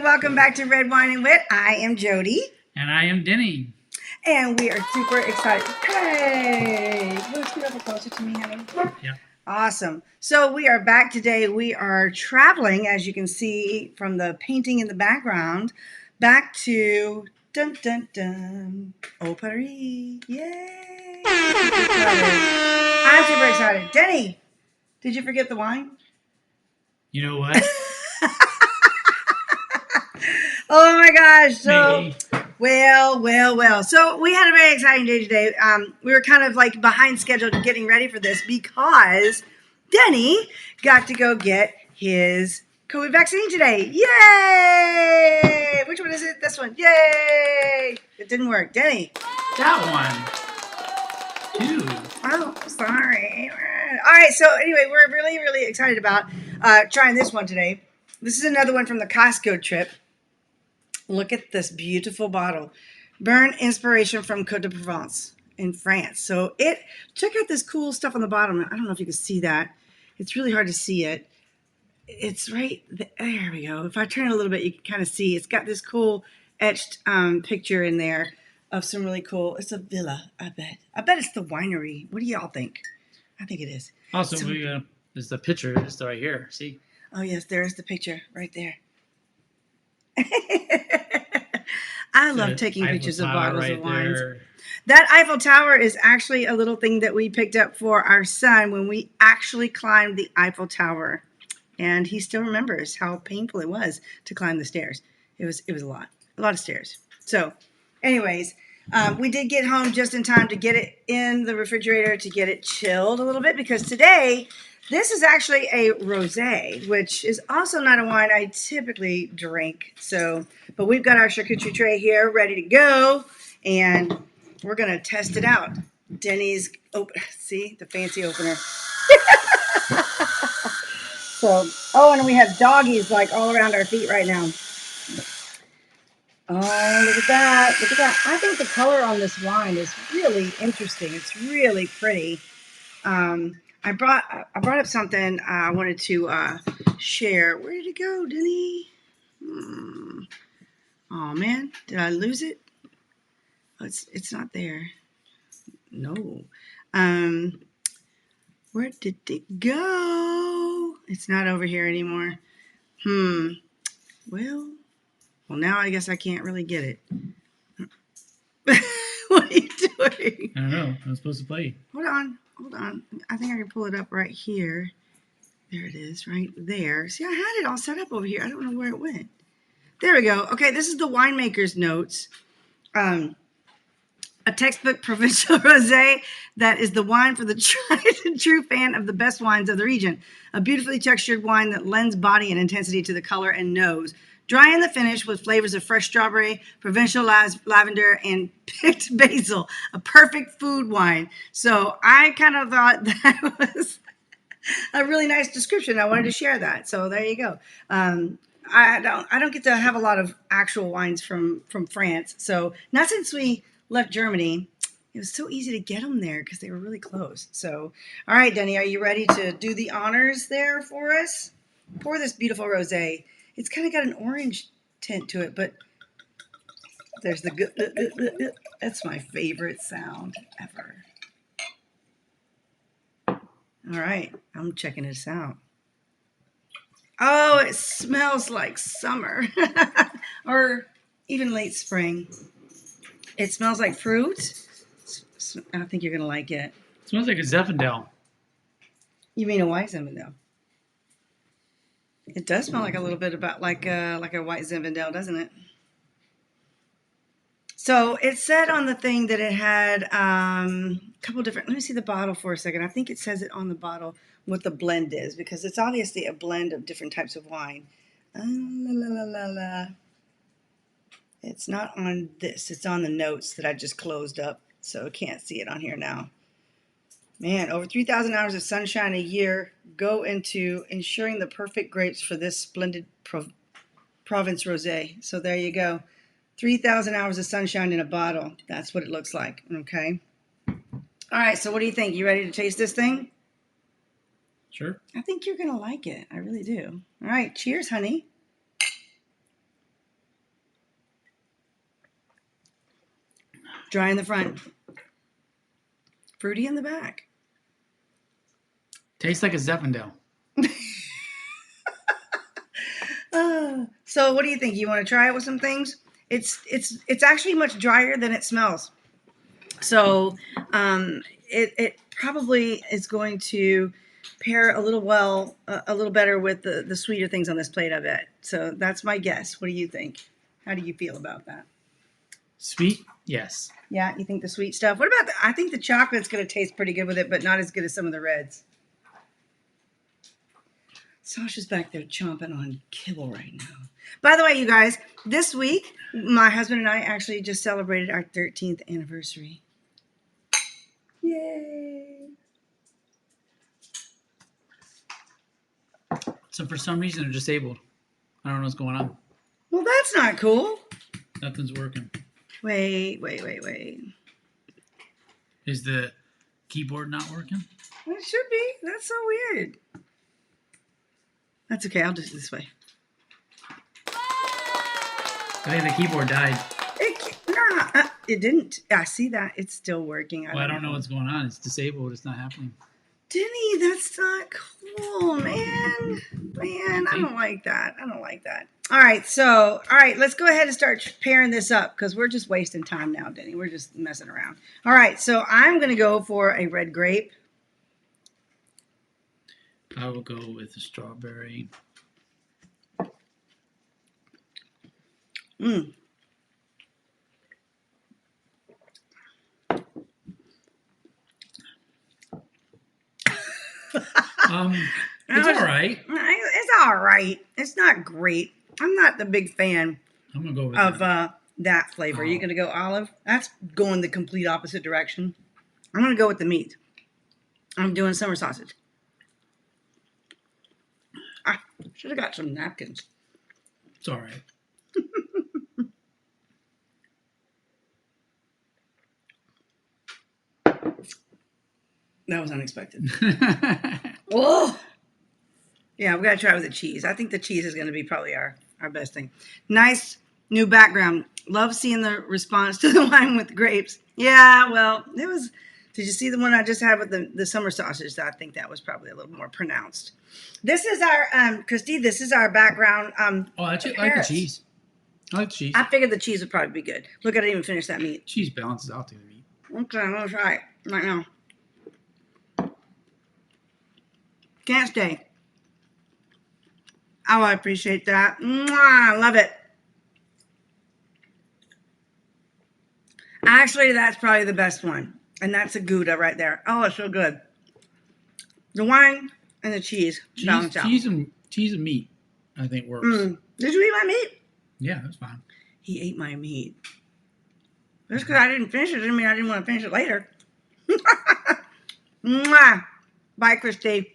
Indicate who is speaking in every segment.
Speaker 1: welcome back to Red Wine and Wit. I am Jody.
Speaker 2: And I am Denny.
Speaker 1: And we are super excited. Hey! You want to scoot over closer to me, honey?
Speaker 2: Yeah.
Speaker 1: Awesome. So we are back today. We are traveling, as you can see from the painting in the background, back to dun dun dun, Au Paris. Yay! I'm super excited. Denny, did you forget the wine?
Speaker 2: You know what?
Speaker 1: Oh my gosh. So,
Speaker 2: Maybe.
Speaker 1: well. So we had a very exciting day today. We were kind of like behind schedule getting ready for this because Denny got to go get his COVID vaccine today. Yay! Which one is it? This one. Yay! It didn't work. Denny.
Speaker 2: That one. Two.
Speaker 1: Oh, sorry. All right. So anyway, we're really excited about trying this one today. This is another one from the Costco trip. Look at this beautiful bottle. Berne inspiration from Côtes de Provence in France. So check out this cool stuff on the bottom. I don't know if you can see that. It's really hard to see it. It's right there we go. If I turn it a little bit, you can kind of see. It's got this cool etched picture in there of some really cool. It's a villa, I bet. I bet it's the winery. What do y'all think? I think it is.
Speaker 2: Also, there's the picture. It's right here. See?
Speaker 1: Oh, yes, there's the picture right there. I love taking pictures of bottles of wines. That Eiffel Tower is actually a little thing that we picked up for our son when we actually climbed the Eiffel Tower. And he still remembers how painful it was to climb the stairs. It was a lot of stairs. So anyways, we did get home just in time to get it in the refrigerator to get it chilled a little bit because today this is actually a rosé, which is also not a wine I typically drink. So, but we've got our charcuterie tray here ready to go, and we're going to test it out. Denny's, see, the fancy opener. And we have doggies like all around our feet right now. Oh, look at that. Look at that. I think the color on this wine is really interesting. It's really pretty. I brought up something I wanted to share. Where did it go, Denny? Oh man, did I lose it? Oh, it's not there. No. Where did it go? It's not over here anymore. Well, now I guess I can't really get it. What are you doing?
Speaker 2: I don't know. I'm supposed to play.
Speaker 1: Hold on. I think I can pull it up right here. There it is, right there. See, I had it all set up over here. I don't know where it went. There we go. Okay, this is the winemaker's notes. A textbook provincial rosé that is the wine for the tried and true fan of the best wines of the region. A beautifully textured wine that lends body and intensity to the color and nose. Dry in the finish with flavors of fresh strawberry, provincial lavender, and picked basil. A perfect food wine. So I kind of thought that was a really nice description. I wanted to share that. So there you go. I don't get to have a lot of actual wines from France. So not since we left Germany. It was so easy to get them there because they were really close. So, all right, Denny, are you ready to do the honors there for us? Pour this beautiful rosé. It's kind of got an orange tint to it, but there's the good. That's my favorite sound ever. All right, I'm checking this out. Oh, it smells like summer or even late spring. It smells like fruit. I think you're going to like it.
Speaker 2: It smells like a Zinfandel.
Speaker 1: You mean a white Zinfandel? It does smell like a little bit about like a white Zinfandel, doesn't it? So it said on the thing that it had a couple different. Let me see the bottle for a second. I think it says it on the bottle what the blend is because it's obviously a blend of different types of wine. It's not on this. It's on the notes that I just closed up, so I can't see it on here now. Man, over 3,000 hours of sunshine a year go into ensuring the perfect grapes for this splendid Provence Rosé. So there you go. 3,000 hours of sunshine in a bottle. That's what it looks like, okay? All right, so what do you think? You ready to taste this thing?
Speaker 2: Sure.
Speaker 1: I think you're going to like it. I really do. All right, cheers, honey. Dry in the front. Fruity in the back.
Speaker 2: Tastes like a Zinfandel.
Speaker 1: So what do you think? You want to try it with some things? It's actually much drier than it smells. So it probably is going to pair a little better with the sweeter things on this plate, I bet. So that's my guess. What do you think? How do you feel about that?
Speaker 2: Sweet? Yes.
Speaker 1: Yeah, you think the sweet stuff? What about I think the chocolate's going to taste pretty good with it, but not as good as some of the reds. Sasha's back there chomping on kibble right now. By the way, you guys, this week, my husband and I actually just celebrated our 13th anniversary. Yay!
Speaker 2: So for some reason, they're disabled. I don't know what's going on.
Speaker 1: Well, that's not cool.
Speaker 2: Nothing's working.
Speaker 1: Wait.
Speaker 2: Is the keyboard not working?
Speaker 1: Well, it should be. That's so weird. That's okay. I'll just do it this way.
Speaker 2: I think the keyboard died.
Speaker 1: It didn't. I see that. It's still working.
Speaker 2: I don't know what's going on. It's disabled. It's not happening.
Speaker 1: Denny, that's not cool, man. Man, I don't like that. All right, let's go ahead and start pairing this up because we're just wasting time now, Denny. We're just messing around. All right, so I'm going to go for a red grape.
Speaker 2: I will go with the strawberry. It's all right.
Speaker 1: It's all right. It's not great. I'm not the big fan
Speaker 2: I'm gonna go with
Speaker 1: of that flavor. Are you gonna go olive? That's going the complete opposite direction. I'm gonna go with the meat. I'm doing summer sausage. I should have got some napkins.
Speaker 2: It's all right.
Speaker 1: That was unexpected. Oh, yeah, we gotta try it with the cheese. I think the cheese is gonna be probably our best thing. Nice new background. Love seeing the response to the wine with grapes. Yeah, well, it was. Did you see the one I just had with the summer sausage? I think that was probably a little more pronounced. This is our Christy. This is our background.
Speaker 2: I actually like the cheese. I like the cheese.
Speaker 1: I figured the cheese would probably be good. Look, I didn't even finish that meat.
Speaker 2: Cheese balances out the meat.
Speaker 1: Okay, I'm gonna try it right now. Can't stay. Oh, I appreciate that. Mwah, I love it. Actually, that's probably the best one. And that's a Gouda right there. Oh, it's so good. The wine and the cheese balance out.
Speaker 2: Cheese and meat, I think, works.
Speaker 1: Did you eat my meat?
Speaker 2: Yeah, that's fine.
Speaker 1: He ate my meat. Just because I didn't finish it didn't mean I didn't want to finish it later. Mwah. Bye, Christy.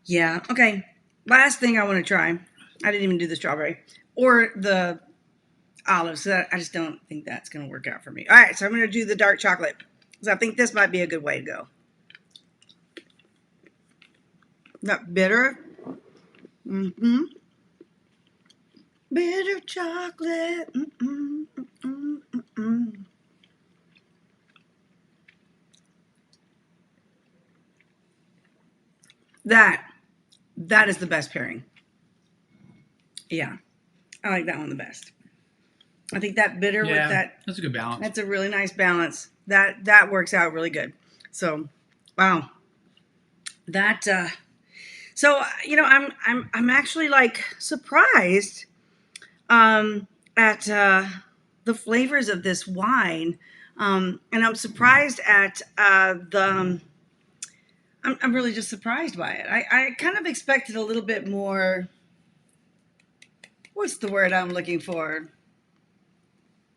Speaker 1: Yeah, okay. Last thing I want to try. I didn't even do the strawberry or the olives. So I just don't think that's going to work out for me. All right, so I'm going to do the dark chocolate because I think this might be a good way to go. Not bitter. Bitter chocolate. That is the best pairing. Yeah, I like that one the best. I think that bitter with that.
Speaker 2: That's a good balance.
Speaker 1: That's a really nice balance. That works out really good. So, wow. That so I'm actually like surprised at the flavors of this wine, and I'm surprised at I'm really just surprised by it. I kind of expected a little bit more. What's the word I'm looking for?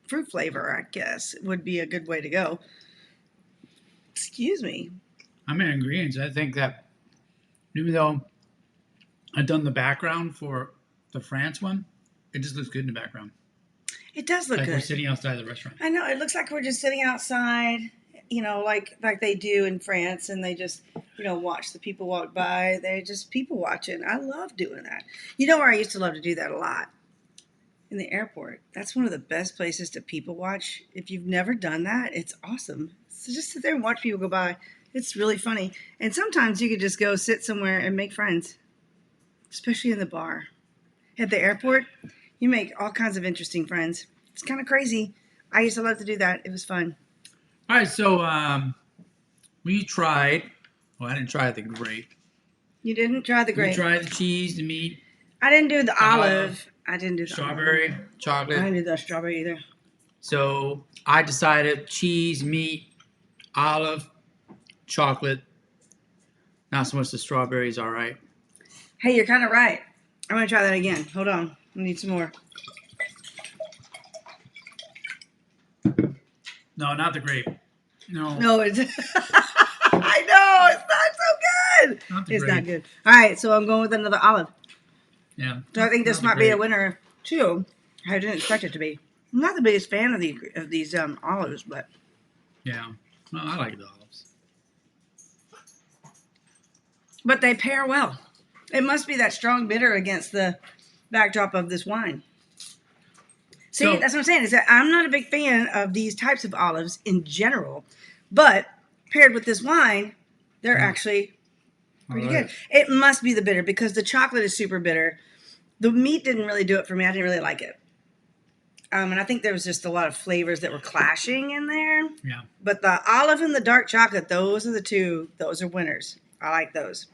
Speaker 1: Fruit flavor, I guess, would be a good way to go. Excuse me.
Speaker 2: I'm in agreement. I think that even though I've done the background for the France one, it just looks good in the background.
Speaker 1: It does look
Speaker 2: like
Speaker 1: good.
Speaker 2: We're sitting outside the restaurant.
Speaker 1: I know. It looks like we're just sitting outside. like they do in France, and they just, watch the people walk by. They're just people watching. I love doing that. You know where I used to love to do that a lot? In the airport. That's one of the best places to people watch. If you've never done that, it's awesome. So just sit there and watch people go by. It's really funny. And sometimes you could just go sit somewhere and make friends, especially in the bar. At the airport, you make all kinds of interesting friends. It's kind of crazy. I used to love to do that. It was fun.
Speaker 2: All right, so we tried. Well, I didn't try the grape.
Speaker 1: You didn't try the
Speaker 2: We
Speaker 1: grape.
Speaker 2: tried the cheese, the meat,
Speaker 1: I didn't do the olive. I didn't do the
Speaker 2: strawberry,
Speaker 1: olive. I
Speaker 2: chocolate.
Speaker 1: didn't do the strawberry either.
Speaker 2: So I decided cheese, meat, olive, chocolate. Not so much the strawberries, all right.
Speaker 1: Hey, you're kind of right. I'm going to try that again. Hold on. I need some more.
Speaker 2: No, not the grape. No.
Speaker 1: No, it's. I know. It's not so good.
Speaker 2: Not the
Speaker 1: It's
Speaker 2: grape.
Speaker 1: not good. All right. So I'm going with another olive.
Speaker 2: Yeah.
Speaker 1: So I think this
Speaker 2: Not the
Speaker 1: might be a
Speaker 2: grape.
Speaker 1: winner, too. I didn't expect it to be. I'm not the biggest fan of these olives, but
Speaker 2: Yeah. Well, I like the olives.
Speaker 1: they pair well. It must be that strong bitter against the backdrop of this wine. See,
Speaker 2: So-
Speaker 1: that's what I'm saying. Is that I'm not a big fan of these types of olives in general, but paired with this wine, they're actually pretty
Speaker 2: All right.
Speaker 1: good. It must be the bitter because the chocolate is super bitter. The meat didn't really do it for me. I didn't really like it. And I think there was just a lot of flavors that were clashing in there.
Speaker 2: Yeah.
Speaker 1: But the olive and the dark chocolate, those are the two. Those are winners. I like those.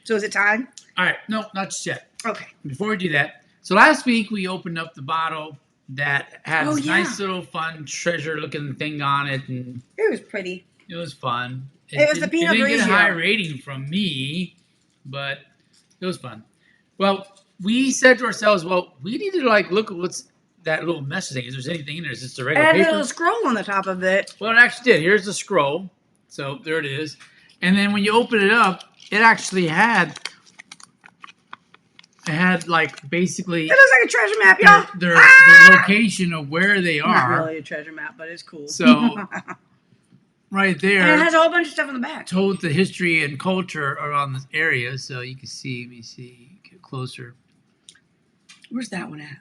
Speaker 1: So is it time?
Speaker 2: All right. No, not just yet.
Speaker 1: Okay.
Speaker 2: Before we do that, so last week we opened up the bottle that had
Speaker 1: Oh,
Speaker 2: this
Speaker 1: yeah.
Speaker 2: nice little fun treasure-looking thing on it, and
Speaker 1: It was pretty.
Speaker 2: it was fun.
Speaker 1: It was the Pinot
Speaker 2: It didn't get a
Speaker 1: Grigio.
Speaker 2: high rating from me, but it was fun. Well, we said to ourselves, well, we need to look at what's that little message thing. Is there anything in there? Is this the
Speaker 1: It
Speaker 2: regular
Speaker 1: had a
Speaker 2: paper?
Speaker 1: little scroll on the top of it.
Speaker 2: Well, it actually did. Here's the scroll. So there it is. And then when you open it up, it actually had like basically
Speaker 1: It looks like a treasure map, y'all.
Speaker 2: their location of where they
Speaker 1: Not
Speaker 2: are.
Speaker 1: really a treasure map, but it's cool.
Speaker 2: So right
Speaker 1: and it
Speaker 2: there
Speaker 1: has a whole bunch of stuff in the back.
Speaker 2: told the history and culture around this area. So you can see, let me see, get closer.
Speaker 1: Where's that one at?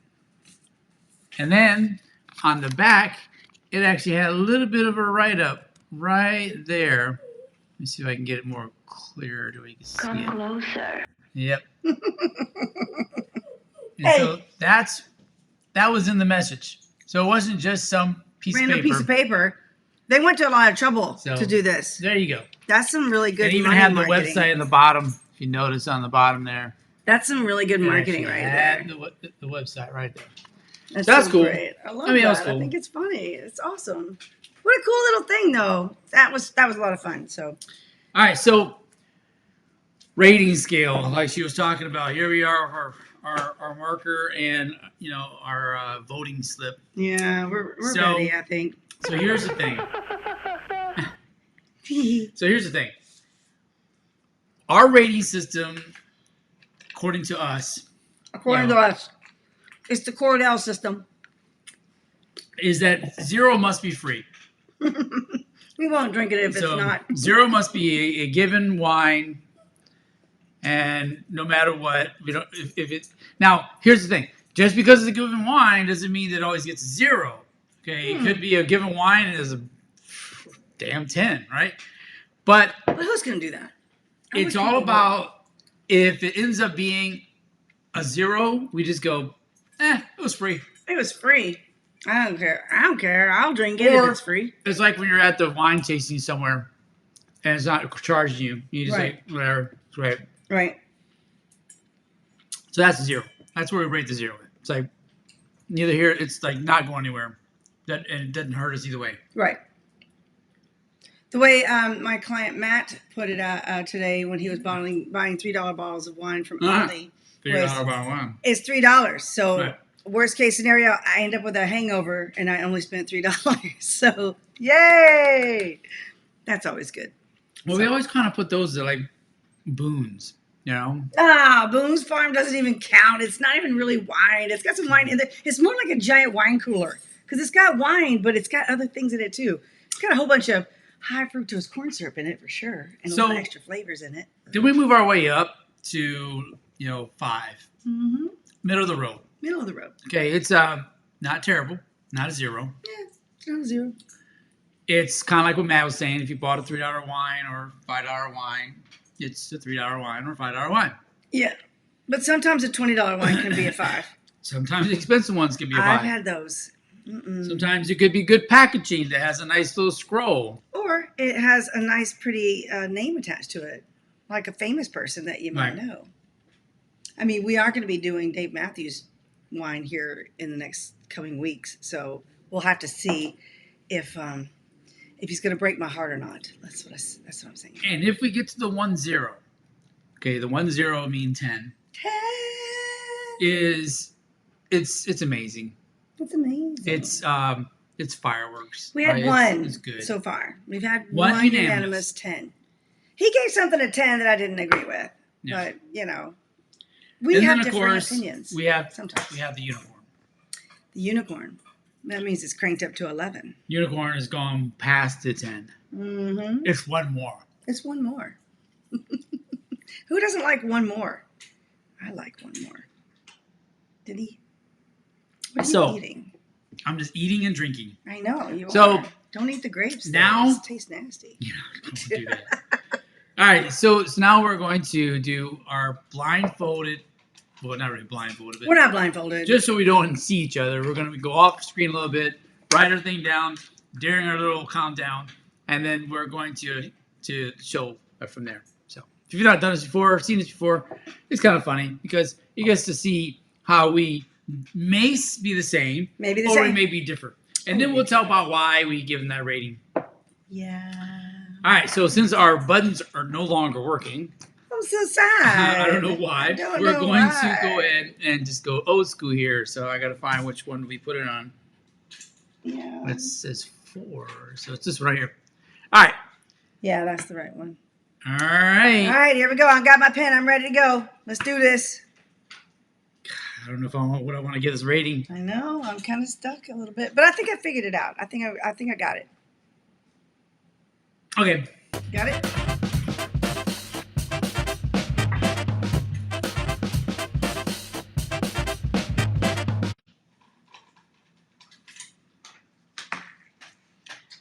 Speaker 2: And then on the back, it actually had a little bit of a write-up right there. Let me see if I can get it more clear so you can see
Speaker 3: Come
Speaker 2: it.
Speaker 3: closer.
Speaker 2: Yep. And
Speaker 1: Hey.
Speaker 2: so that was in the message. So it wasn't just some piece
Speaker 1: Random
Speaker 2: of paper.
Speaker 1: piece of paper. They went to a lot of trouble
Speaker 2: So-
Speaker 1: to do this.
Speaker 2: There you go.
Speaker 1: That's some really good
Speaker 2: It even
Speaker 1: money
Speaker 2: had the
Speaker 1: marketing.
Speaker 2: website in the bottom. If you notice on the bottom there.
Speaker 1: That's some really good
Speaker 2: It
Speaker 1: marketing
Speaker 2: actually
Speaker 1: right
Speaker 2: had
Speaker 1: there.
Speaker 2: The website right there.
Speaker 1: That's
Speaker 2: That's
Speaker 1: so
Speaker 2: cool.
Speaker 1: Great. I love
Speaker 2: I mean,
Speaker 1: that.
Speaker 2: that's
Speaker 1: I
Speaker 2: cool.
Speaker 1: think it's funny. It's awesome. What a cool little thing, though. That was a lot of fun. So
Speaker 2: All right, so rating scale, like she was talking about. Here we are, our marker and our voting slip.
Speaker 1: yeah, we're
Speaker 2: So-
Speaker 1: ready. I think.
Speaker 2: So here's the thing. Our rating system, according to us,
Speaker 1: According to us, it's the Cordell system.
Speaker 2: is that 0 must be free.
Speaker 1: We won't drink it if
Speaker 2: So
Speaker 1: it's not.
Speaker 2: 0 must be a given wine, and no matter what, we don't. If it's now, here's the thing: just because it's a given wine doesn't mean that it always gets 0. Okay, it could be a given wine and is a damn 10, right? But
Speaker 1: But who's gonna do that? I
Speaker 2: it's
Speaker 1: wish
Speaker 2: all
Speaker 1: people would.
Speaker 2: about if it ends up being a 0, we just go, it was free.
Speaker 1: It was free. I don't care. I don't care. I'll drink it
Speaker 2: Or-
Speaker 1: if it's free.
Speaker 2: It's like when you're at the wine tasting somewhere and it's not charging you. You just
Speaker 1: Right.
Speaker 2: say, whatever, it's great.
Speaker 1: Right.
Speaker 2: So that's a 0. That's where we rate the 0. It's like neither here, it's like not going anywhere. And it doesn't hurt us either way.
Speaker 1: Right. The way my client Matt put it out today when he was buying $3 bottles of wine from
Speaker 2: Uh-huh.
Speaker 1: Aldi,
Speaker 2: $3 about wine.
Speaker 1: it's $3. So
Speaker 2: Right.
Speaker 1: worst case scenario, I end up with a hangover and I only spent $3. So yay! That's always good.
Speaker 2: Well, we always kind of put those at like boons,
Speaker 1: Boone's Farm doesn't even count. It's not even really wine. It's got some wine in there. It's more like a giant wine cooler because it's got wine, but it's got other things in it too. It's got a whole bunch of high fructose corn syrup in it for sure, and a
Speaker 2: So-
Speaker 1: lot of extra flavors in it.
Speaker 2: Then we move our way up to 5,
Speaker 1: Mm-hmm.
Speaker 2: middle of the road.
Speaker 1: Middle of the road.
Speaker 2: Okay, it's not terrible, not a 0.
Speaker 1: Yeah, it's not a 0.
Speaker 2: It's kind of like what Matt was saying. If you bought a $3 wine or $5 wine, it's a $3 wine or a $5 wine.
Speaker 1: Yeah, but sometimes a $20 wine can be a 5.
Speaker 2: Sometimes the expensive ones can be a 5.
Speaker 1: I've had those. Mm-mm.
Speaker 2: Sometimes it could be good packaging that has a nice little scroll.
Speaker 1: Or it has a nice, pretty name attached to it, like a famous person that you might
Speaker 2: Right.
Speaker 1: know. I mean, we are going to be doing Dave Matthews wine here in the next coming weeks, so we'll have to see if he's going to break my heart or not. That's what I'm saying.
Speaker 2: And if we get to the 1-0, okay, the 1-0 mean 10 is it's amazing.
Speaker 1: It's amazing.
Speaker 2: It's fireworks.
Speaker 1: We had
Speaker 2: right?
Speaker 1: one
Speaker 2: It's good.
Speaker 1: so far. We've had
Speaker 2: One
Speaker 1: one
Speaker 2: unanimous.
Speaker 1: unanimous 10. He gave something a 10 that I didn't agree with,
Speaker 2: Yeah.
Speaker 1: but we
Speaker 2: And
Speaker 1: have
Speaker 2: then, of
Speaker 1: different
Speaker 2: course,
Speaker 1: opinions.
Speaker 2: we have
Speaker 1: sometimes.
Speaker 2: the unicorn.
Speaker 1: The unicorn. That means it's cranked up to 11.
Speaker 2: Unicorn has gone past the 10.
Speaker 1: Mm-hmm.
Speaker 2: It's one more.
Speaker 1: It's one more. Who doesn't like one more? I like one more. Did he? What are
Speaker 2: So-
Speaker 1: you eating?
Speaker 2: I'm just eating and drinking.
Speaker 1: I know. You
Speaker 2: So,
Speaker 1: are. Don't eat the grapes.
Speaker 2: now-
Speaker 1: Those taste nasty.
Speaker 2: Yeah, don't do that. All right, so now we're going to do our blindfolded. Well, not really blindfolded, but
Speaker 1: We're not blindfolded.
Speaker 2: just so we don't see each other, we're going to go off screen a little bit, write everything down during our little countdown, and then we're going to show from there. So if you've not done this before, seen this before, it's kind of funny because you get to see how we may be the same,
Speaker 1: Maybe the
Speaker 2: or
Speaker 1: same.
Speaker 2: we may be different. And then we'll tell about why we give them that rating.
Speaker 1: Yeah.
Speaker 2: All right, so since our buttons are no longer working,
Speaker 1: I'm so sad.
Speaker 2: I don't know why. We're going to go ahead and just go old school here. So I got to find which one we put it on.
Speaker 1: Yeah.
Speaker 2: It says 4, so it's this right here. All right.
Speaker 1: Yeah, that's the right one.
Speaker 2: All right.
Speaker 1: All right, here we go. I got my pen. I'm ready to go. Let's do this.
Speaker 2: I don't know if I want to give this rating.
Speaker 1: I know. I'm kind of stuck a little bit, but I think I figured it out. I think I got it.
Speaker 2: Okay.
Speaker 1: Got it?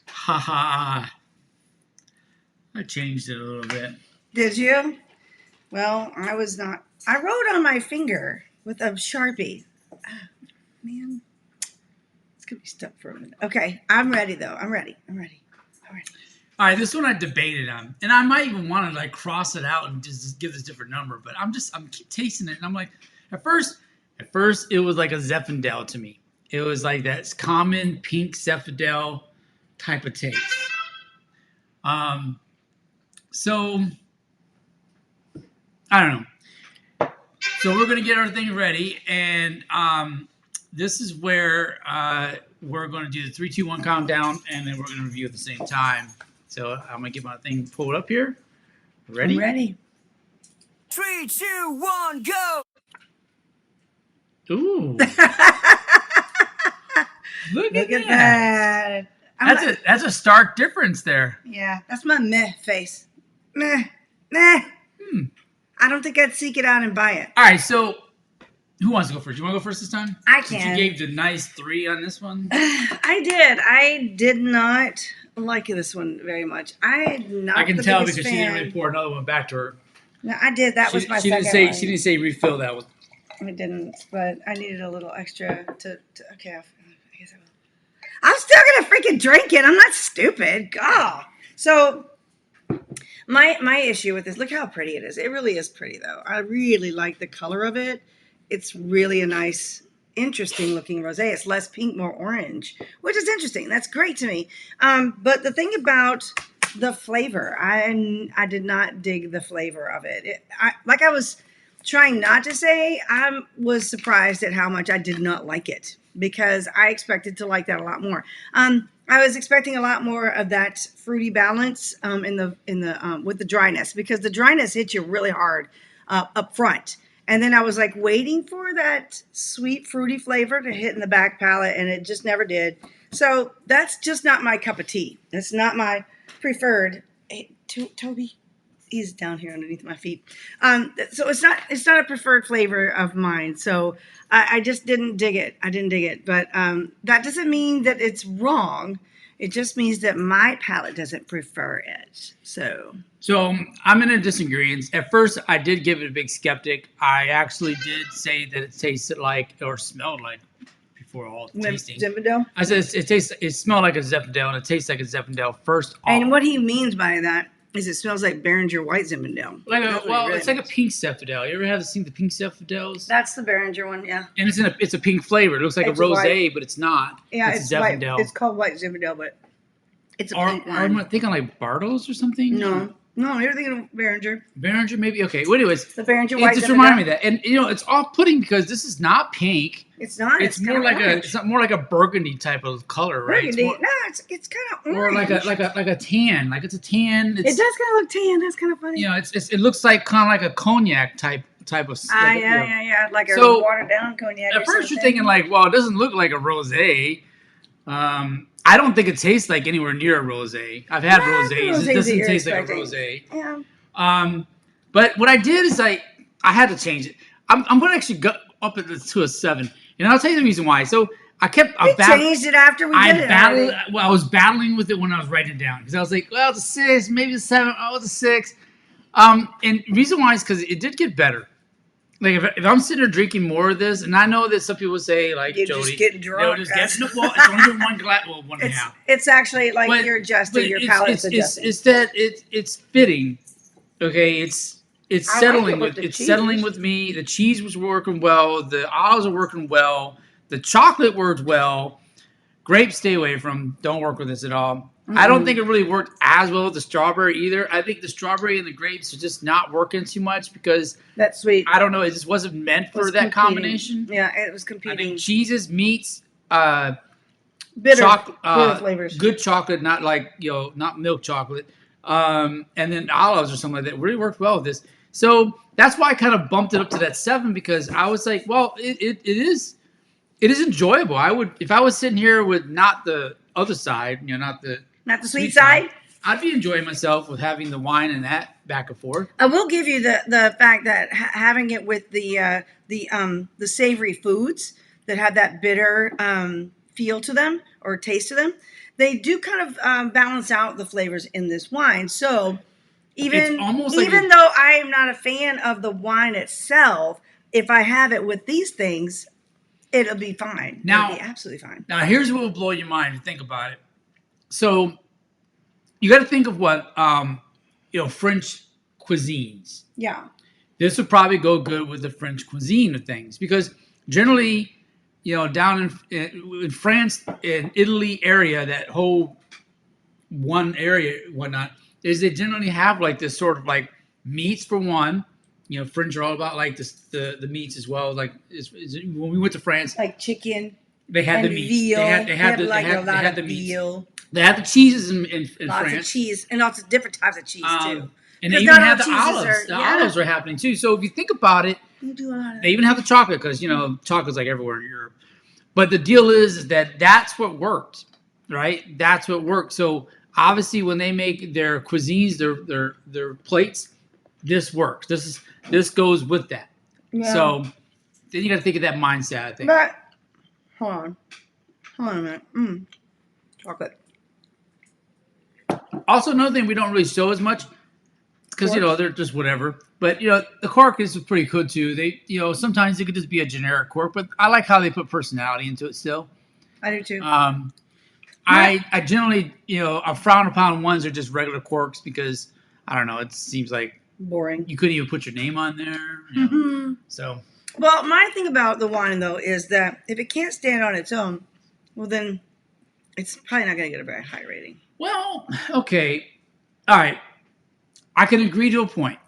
Speaker 2: Haha. I changed it a little bit.
Speaker 1: Did you? Well, I was not. I wrote on my finger with a Sharpie. Ah, man. It's going to be stuck for a minute. Okay. I'm ready, though. I'm ready. All right,
Speaker 2: All right, this one I debated on, and I might even want to like cross it out and just give this different number. But I'm keep tasting it, and I'm like, at first it was like a Zinfandel to me. It was like that common pink Zinfandel type of taste. So I don't know. So we're gonna get our thing ready, and this is where we're going to do the 3, 2, 1 countdown, and then we're going to review at the same time. So I'm going to get my thing pulled up here. Ready?
Speaker 1: I'm ready.
Speaker 3: 3, 2, 1, go!
Speaker 2: Ooh. Look
Speaker 1: Look
Speaker 2: at
Speaker 1: at
Speaker 2: that.
Speaker 1: that.
Speaker 2: That's a stark difference there.
Speaker 1: Yeah, that's my meh face. Meh. I don't think I'd seek it out and buy it.
Speaker 2: All right, so who wants to go first? You want to go first this time?
Speaker 1: I
Speaker 2: Since
Speaker 1: can.
Speaker 2: you gave the nice 3 on this one.
Speaker 1: I did. I did not like this one very much. I'm not
Speaker 2: I can
Speaker 1: the
Speaker 2: tell
Speaker 1: biggest
Speaker 2: because she didn't
Speaker 1: fan.
Speaker 2: really pour another one back to her.
Speaker 1: No, I did. That was my
Speaker 2: she
Speaker 1: second
Speaker 2: didn't say
Speaker 1: one.
Speaker 2: she didn't say refill that one.
Speaker 1: I didn't, but I needed a little extra to okay, I guess I will. I'm still gonna freaking drink it. I'm not stupid. God. So my issue with this, look how pretty it is. It really is pretty though. I really like the color of it. It's really a nice, interesting looking rosé. It's less pink, more orange, which is interesting. That's great to me. But the thing about the flavor, I did not dig the flavor of it. I was trying not to say, I was surprised at how much I did not like it because I expected to like that a lot more. I was expecting a lot more of that fruity balance in the with the dryness, because the dryness hits you really hard up front. And then I was like waiting for that sweet fruity flavor to hit in the back palate, and it just never did. So that's just not my cup of tea. That's not my preferred. Hey, Toby, he's down here underneath my feet. So it's not a preferred flavor of mine. So I just didn't dig it. I didn't dig it. But that doesn't mean that it's wrong. It just means that my palate doesn't prefer it. So
Speaker 2: I'm in a disagreement. At first, I did give it a big skeptic. I actually did say that it tasted like or smelled like before all tasting.
Speaker 1: Zinfandel.
Speaker 2: I said it smelled like a Zinfandel and it tastes like a Zinfandel first off.
Speaker 1: And what he means by that is it smells like Beringer White Zinfandel.
Speaker 2: It's like a pink Zinfandel. You ever seen the pink Zinfandels?
Speaker 1: That's the Beringer one, yeah.
Speaker 2: And it's a pink flavor. It looks like
Speaker 1: It's
Speaker 2: a rosé,
Speaker 1: white.
Speaker 2: but it's not.
Speaker 1: Yeah,
Speaker 2: it's
Speaker 1: Zinfandel. It's called White Zinfandel, but it's a pink one.
Speaker 2: Am I thinking like Bartles or something?
Speaker 1: No, you're thinking of Beringer.
Speaker 2: Beringer, maybe? Okay. Well, anyways,
Speaker 1: the Beringer White
Speaker 2: it just reminded me of that. And, it's off-putting because this is not pink.
Speaker 1: It's not.
Speaker 2: It's more like more like a burgundy type of color, right?
Speaker 1: Burgundy? It's kind of orange.
Speaker 2: Or like a tan. Like it's a tan.
Speaker 1: It does kind of look tan. That's kind of funny.
Speaker 2: It looks like kind of like a cognac type of.
Speaker 1: Yeah. Like a watered down cognac.
Speaker 2: At first, you're thinking like, well, it doesn't look like a rosé. I don't think it tastes like anywhere near a rosé. I've had rosés. It doesn't taste like a rosé.
Speaker 1: Yeah.
Speaker 2: But what I did is I had to change it. I'm going to actually go up to a 7, and I'll tell you the reason why. So I kept.
Speaker 1: We changed it after we did it.
Speaker 2: I was battling with it when I was writing it down because I was like, well, it's a 6, maybe a 7. Oh, it's a 6. And the reason why is because it did get better. Like if I'm sitting there drinking more of this, and I know that some people say like
Speaker 1: you're
Speaker 2: Jody,
Speaker 1: just getting drunk.
Speaker 2: It's only one glass, well, one and a half.
Speaker 1: It's actually like you're adjusting your palate's adjusting.
Speaker 2: It's that it's fitting. Okay, it's settling with me. The cheese was working well. The olives are working well. The chocolate worked well. Grapes, stay away from. Don't work with this at all. Mm-hmm. I don't think it really worked as well with the strawberry either. I think the strawberry and the grapes are just not working too much because
Speaker 1: that's sweet.
Speaker 2: I don't know. It just wasn't meant for that combination.
Speaker 1: Yeah, it was competing.
Speaker 2: I think cheeses, meats,
Speaker 1: bitter flavors,
Speaker 2: good chocolate, not like not milk chocolate, and then olives or something like that really worked well with this. So that's why I kind of bumped it up to that 7 because I was like, well, it is enjoyable. I would if I was sitting here with not the other side, not the
Speaker 1: sweet side.
Speaker 2: I'd be enjoying myself with having the wine and that back and forth.
Speaker 1: I will give you the fact that having it with the savory foods that have that bitter feel to them or taste to them, they do kind of balance out the flavors in this wine. So even though I am not a fan of the wine itself, if I have it with these things, it'll be fine. It'll be absolutely fine.
Speaker 2: Now, here's what will blow your mind if you think about it. So, you got to think of what, French cuisines.
Speaker 1: Yeah.
Speaker 2: This would probably go good with the French cuisine of things because generally, down in France and Italy area, that whole one area, whatnot, is they generally have like this sort of like meats for one. French are all about like this, the meats as well. Like when we went to France,
Speaker 1: like chicken.
Speaker 2: They had the meats.
Speaker 1: Veal.
Speaker 2: They had the meats.
Speaker 1: Veal.
Speaker 2: They had the cheeses in
Speaker 1: lots
Speaker 2: France.
Speaker 1: Of cheese and lots of different types of cheese too.
Speaker 2: And they even had the olives. The olives are happening too. So if you think about it, they even have the chocolate because chocolate's like everywhere in Europe. But the deal is that that's what worked, right? That's what worked. So obviously, when they make their cuisines, their plates, this works. This goes with that. Yeah. So then you got to think of that mindset, I think.
Speaker 1: But hold on a minute. Chocolate.
Speaker 2: Also, another thing we don't really show as much because they're just whatever. But the cork is pretty good too. They sometimes it could just be a generic cork, but I like how they put personality into it still.
Speaker 1: I do too.
Speaker 2: I generally I frown upon ones that are just regular corks because I don't know. It seems like
Speaker 1: boring.
Speaker 2: You couldn't even put your name on there.
Speaker 1: Mm-hmm.
Speaker 2: So.
Speaker 1: Well, my thing about the wine though is that if it can't stand on its own, well then it's probably not going to get a very high rating.
Speaker 2: Well, okay. All right. I can agree to a point.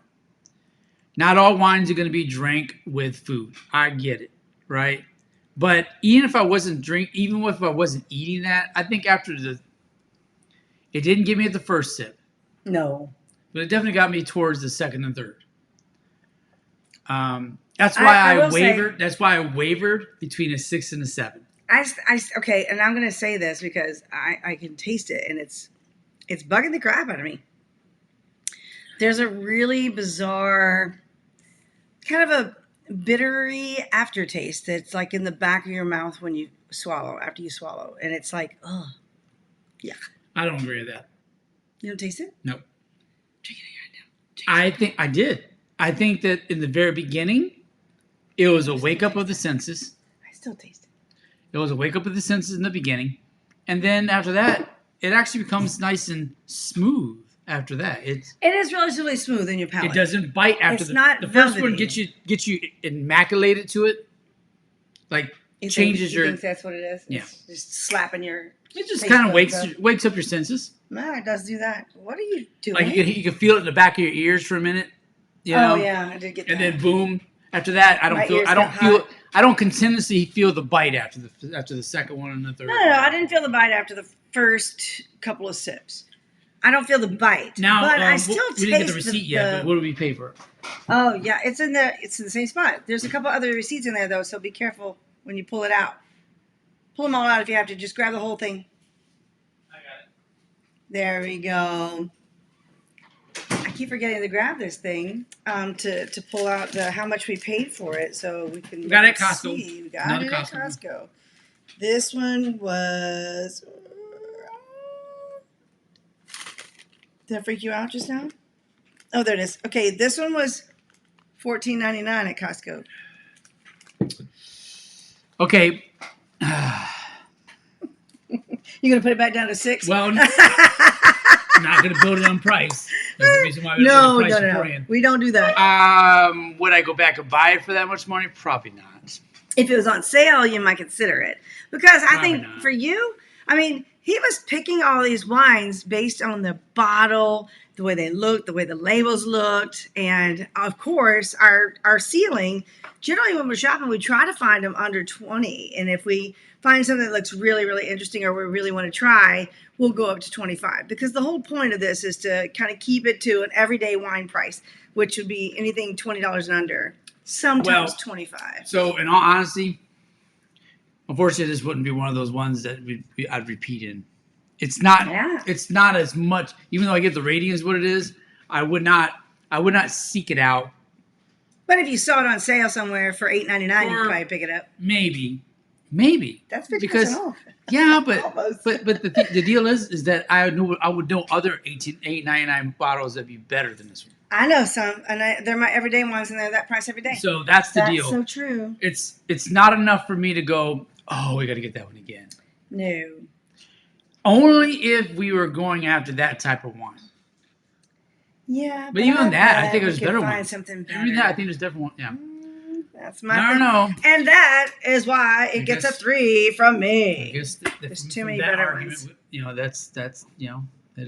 Speaker 2: Not all wines are going to be drank with food. I get it, right? But even if I wasn't eating that, I think it didn't give me the first sip.
Speaker 1: No.
Speaker 2: But it definitely got me towards the second and third. That's why I wavered. That's why I wavered between a 6 and a 7.
Speaker 1: Okay, and I'm going to say this because I can taste it, and It's bugging the crap out of me. There's a really bizarre, kind of a bittery aftertaste that's like in the back of your mouth when you swallow, after you swallow. And it's like, oh, yeah.
Speaker 2: I don't agree with that.
Speaker 1: You don't taste it?
Speaker 2: Nope.
Speaker 1: Drink it right now.
Speaker 2: I think I did. I think that in the very beginning, it was a wake up of the senses.
Speaker 1: I still taste it.
Speaker 2: It was a wake up of the senses in the beginning. And then after that, it actually becomes nice and smooth after that.
Speaker 1: It is relatively smooth in your palate.
Speaker 2: It doesn't bite after
Speaker 1: It's not
Speaker 2: the first one
Speaker 1: velvety.
Speaker 2: gets you immaculated to it. Like changes
Speaker 1: you
Speaker 2: your
Speaker 1: think that's what it is?
Speaker 2: Yeah.
Speaker 1: It's just slapping your
Speaker 2: it just
Speaker 1: taste
Speaker 2: kind of
Speaker 1: buds
Speaker 2: wakes up your senses.
Speaker 1: No, it does do that. What are you doing?
Speaker 2: Like you can feel it in the back of your ears for a minute. You know?
Speaker 1: Oh yeah, I did get that.
Speaker 2: And then boom. After that,
Speaker 1: My ears got hot.
Speaker 2: I don't continuously feel the bite after the second one and the third.
Speaker 1: No, I didn't feel the bite after the first couple of sips. I don't feel the bite.
Speaker 2: Now,
Speaker 1: but I still
Speaker 2: we
Speaker 1: taste
Speaker 2: didn't get the receipt yet, but what do we pay for it?
Speaker 1: Oh yeah, it's in the same spot. There's a couple other receipts in there though, so be careful when you pull it out. Pull them all out if you have to. Just grab the whole thing.
Speaker 2: I got it.
Speaker 1: There we go. I keep forgetting to grab this thing to pull out how much we paid for it, so we can.
Speaker 2: We got it at Costco.
Speaker 1: See. We got
Speaker 2: Another
Speaker 1: it at Costco. This one was. Did that freak you out just now? Oh, there it is. Okay, this one was $14.99 at Costco.
Speaker 2: Okay.
Speaker 1: You gonna put it back down to $6?
Speaker 2: Well, I'm not going to build it on price. There's a reason why we
Speaker 1: No.
Speaker 2: price beforehand.
Speaker 1: We don't do that.
Speaker 2: Would I go back and buy it for that much money? Probably not.
Speaker 1: If it was on sale, you might consider it. Because I
Speaker 2: Probably
Speaker 1: think
Speaker 2: not.
Speaker 1: for you, I mean, he was picking all these wines based on the bottle, the way they looked, the way the labels looked, and of course, our ceiling. Generally, when we're shopping, we try to find them under 20, and if we find something that looks really, really interesting or we really want to try, we'll go up to 25. Because the whole point of this is to kind of keep it to an everyday wine price, which would be anything $20 and under. Sometimes 25.
Speaker 2: So, in all honesty, unfortunately, this wouldn't be one of those ones that I'd repeat in. It's not.
Speaker 1: Yeah.
Speaker 2: It's not as much. Even though I get the rating is what it is, I would not seek it out.
Speaker 1: But if you saw it on sale somewhere for $8.99, you could probably pick it up.
Speaker 2: Maybe.
Speaker 1: That's 50%
Speaker 2: Because
Speaker 1: off.
Speaker 2: yeah, but
Speaker 1: Almost.
Speaker 2: but the deal is that I would know other $8.99 bottles that'd be better than this one.
Speaker 1: I know some, and they're my everyday ones, and they're that price every day.
Speaker 2: So that's the deal.
Speaker 1: That's so true.
Speaker 2: It's not enough for me to go, oh, we got to get that one again.
Speaker 1: No.
Speaker 2: Only if we were going after that type of wine.
Speaker 1: Yeah,
Speaker 2: But even that, I think
Speaker 1: we
Speaker 2: there's
Speaker 1: could
Speaker 2: better
Speaker 1: find
Speaker 2: ones.
Speaker 1: something better.
Speaker 2: Even that, I think there's different ones. Yeah.
Speaker 1: That's my thing.
Speaker 2: No.
Speaker 1: And that is why it gets a 3 from
Speaker 2: I
Speaker 1: me.
Speaker 2: guess
Speaker 1: There's
Speaker 2: from
Speaker 1: too many
Speaker 2: that
Speaker 1: better
Speaker 2: argument,
Speaker 1: ones.
Speaker 2: that's that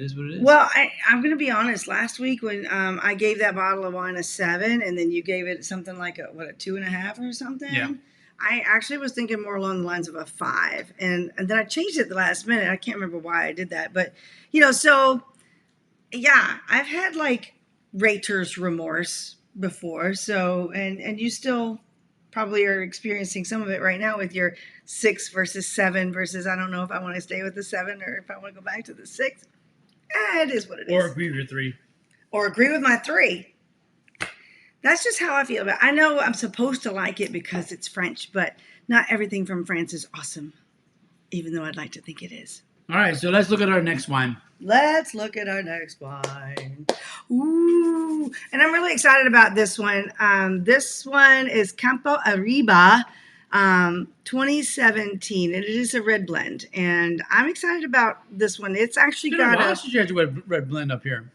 Speaker 2: is what it is.
Speaker 1: Well, I'm going to be honest. Last week when I gave that bottle of wine a 7, and then you gave it something like a 2.5 or something.
Speaker 2: Yeah.
Speaker 1: I actually was thinking more along the lines of a 5, and then I changed it at the last minute. I can't remember why I did that, but so yeah, I've had like rater's remorse before. So and you still probably are experiencing some of it right now with your 6 versus 7 versus I don't know if I want to stay with the 7 or if I want to go back to the 6. It is what it is.
Speaker 2: Or agree with your 3.
Speaker 1: Or agree with my 3. That's just how I feel about it. I know I'm supposed to like it because it's French, but not everything from France is awesome, even though I'd like to think it is.
Speaker 2: All right, so let's look at our next wine.
Speaker 1: Let's look at our next wine. Ooh, and I'm really excited about this one. This one is Campo Arriba 2017, and it is a red blend. And I'm excited about this one. It's actually
Speaker 2: It's been a
Speaker 1: got
Speaker 2: while
Speaker 1: a...
Speaker 2: since you had your red blend up here.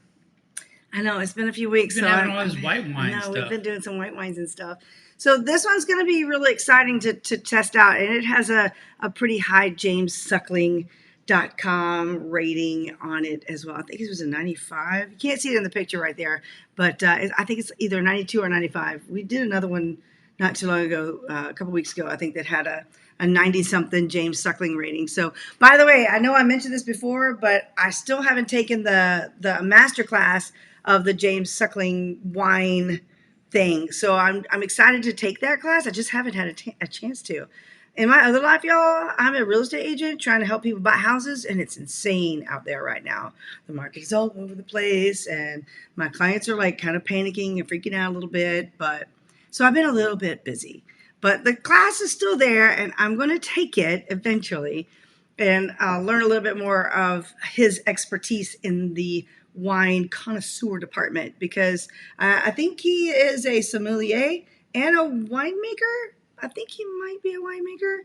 Speaker 1: I know, it's been a few weeks.
Speaker 2: You've been having all this white wine
Speaker 1: No,
Speaker 2: stuff.
Speaker 1: we've been doing some white wines and stuff. So this one's going to be really exciting to test out. And it has a pretty high JamesSuckling.com rating on it as well. I think it was a 95. You can't see it in the picture right there, but I think it's either 92 or 95. We did another one not too long ago, a couple weeks ago, I think, that had a 90-something James Suckling rating. So, by the way, I know I mentioned this before, but I still haven't taken the master class of the James Suckling wine thing. So I'm excited to take that class. I just haven't had a chance to. In my other life, y'all, I'm a real estate agent trying to help people buy houses, and it's insane out there right now. The market is all over the place, and my clients are like kind of panicking and freaking out a little bit. But so I've been a little bit busy, but the class is still there, and I'm going to take it eventually and learn a little bit more of his expertise in the wine connoisseur department, because I think he is a sommelier and a winemaker. I think he might be a winemaker.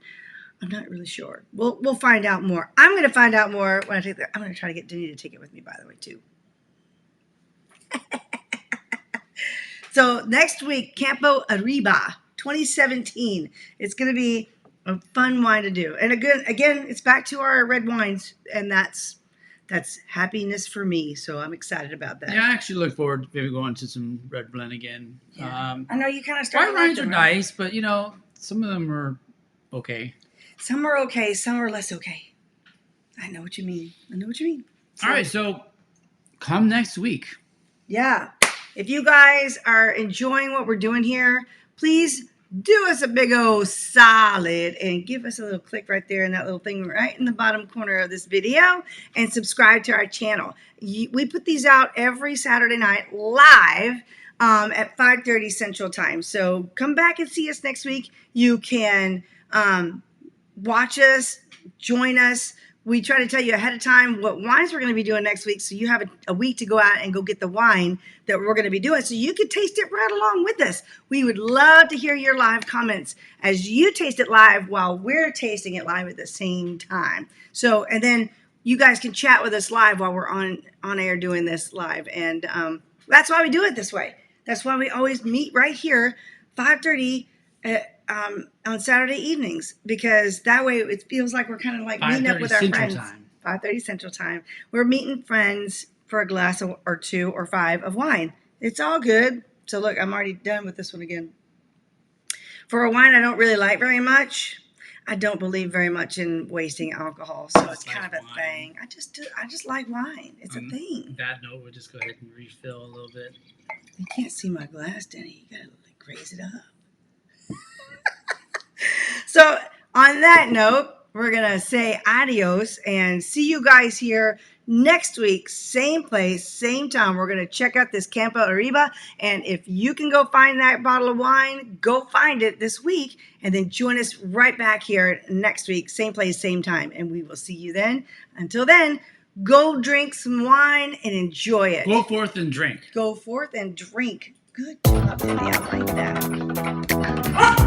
Speaker 1: I'm not really sure. We'll find out more. I'm going to find out more when I take I'm going to try to get Denny to take it with me, by the way, too. So next week, Campo Arriba 2017. It's going to be a fun wine to do. And again, it's back to our red wines, and that's happiness for me. So I'm excited about that.
Speaker 2: Yeah, I actually look forward to maybe going to some red blend again.
Speaker 1: Yeah. I know you kind of started.
Speaker 2: White wines are nice, but some of them are okay.
Speaker 1: Some are okay, some are less okay. I know what you mean.
Speaker 2: All right, so come next week.
Speaker 1: Yeah. If you guys are enjoying what we're doing here, please do us a big old solid and give us a little click right there in that little thing right in the bottom corner of this video, and subscribe to our channel. We put these out every Saturday night live at 5:30 Central Time. So come back and see us next week. You can watch us, join us. We try to tell you ahead of time what wines we're going to be doing next week, so you have a week to go out and go get the wine that we're going to be doing, so you can taste it right along with us. We would love to hear your live comments as you taste it live while we're tasting it live at the same time. So, and then you guys can chat with us live while we're on air doing this live, and that's why we do it this way. That's why we always meet right here, 5:30 on Saturday evenings, because that way it feels like we're kind of like meeting up with our friends. 5:30 Central Time. We're meeting friends for a glass or two or five of wine. It's all good. So look, I'm already done with this one again. For a wine I don't really like very much, I don't believe very much in wasting alcohol. So it's kind of a thing. I just like wine. It's a thing.
Speaker 2: That note, we'll just go ahead and refill a little bit.
Speaker 1: You can't see my glass, Denny. You gotta like raise it up. So on that note, we're going to say adios and see you guys here next week. Same place, same time. We're going to check out this Campo Arriba. And if you can go find that bottle of wine, go find it this week. And then join us right back here next week. Same place, same time. And we will see you then. Until then, go drink some wine and enjoy it.
Speaker 2: Go forth and drink.
Speaker 1: Go forth and drink. Good job, Denny. I like that.